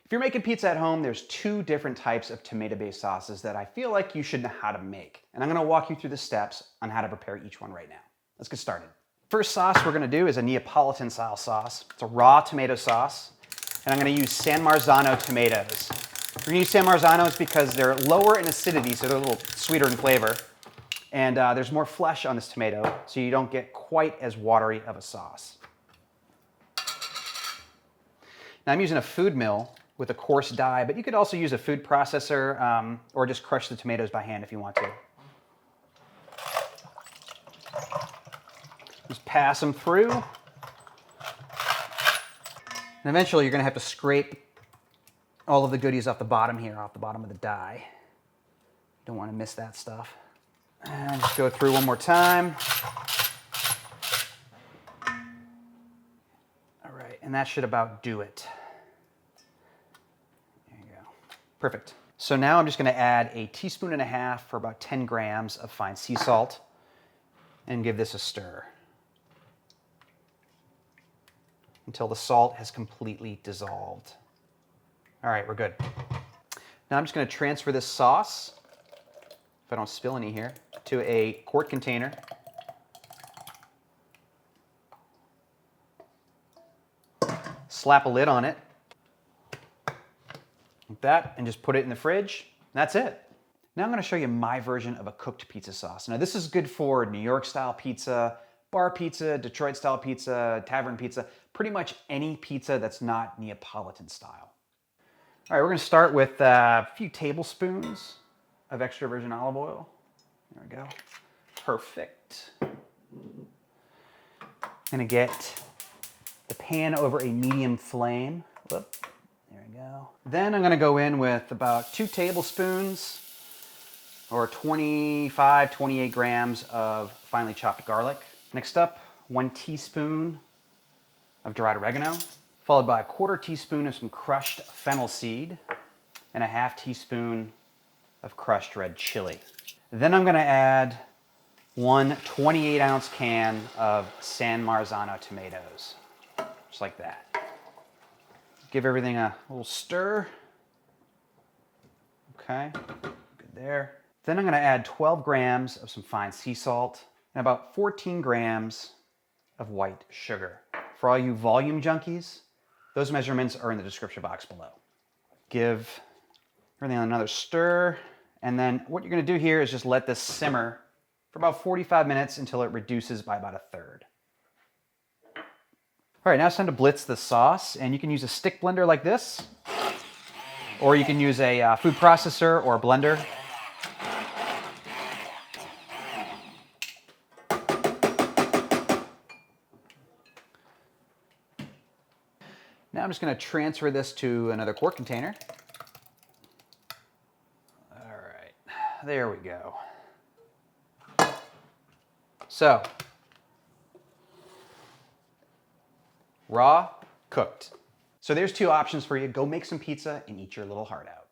If you're making pizza at home, there's two different types of tomato-based sauces that I feel like you should know how to make. And I'm gonna walk you through the steps on how to prepare each one right now. Let's get started. First sauce we're gonna do is a Neapolitan style sauce. It's a raw tomato sauce. And I'm gonna use San Marzano tomatoes. We're gonna use San Marzanos because they're lower in acidity, so they're a little sweeter in flavor. And there's more flesh on this tomato, so you don't get quite as watery of a sauce. Now I'm using a food mill with a coarse die, but you could also use a food processor or just crush the tomatoes by hand if you want to. Just pass them through. And eventually you're gonna have to scrape all of the goodies off the bottom here, off the bottom of the die. Don't wanna miss that stuff. And just go through one more time. All right, and that should about do it. Perfect. So now I'm just going to add a teaspoon and a half for about 10 grams of fine sea salt and give this a stir until the salt has completely dissolved. All right, we're good. Now I'm just going to transfer this sauce, if I don't spill any here, to a quart container. Slap a lid on it. Like that, and just put it in the fridge. That's it. Now I'm going to show you my version of a cooked pizza sauce. Now this is good for New York style pizza, bar pizza, Detroit style pizza, tavern pizza, pretty much any pizza that's not Neapolitan style. All right, we're going to start with a few tablespoons of extra virgin olive oil. There we go. Perfect. Going to get the pan over a medium flame. Whoop. There we go. Then I'm going to go in with about 2 tablespoons or 25, 28 grams of finely chopped garlic. Next up, 1 teaspoon of dried oregano, followed by a 1/4 teaspoon of some crushed fennel seed and a 1/2 teaspoon of crushed red chili. Then I'm going to add 1 28-ounce can of San Marzano tomatoes, just like that. Give everything a little stir. Okay, good there. Then I'm going to add 12 grams of some fine sea salt and about 14 grams of white sugar. For all you volume junkies, those measurements are in the description box below. Give everything another stir, and then what you're going to do here is just let this simmer for about 45 minutes until it reduces by about 1/3. All right, now it's time to blitz the sauce, and you can use a stick blender like this, or you can use a food processor or a blender. Now I'm just going to transfer this to another quart container. All right, there we go. So, raw, cooked. So there's 2 options for you. Go make some pizza and eat your little heart out.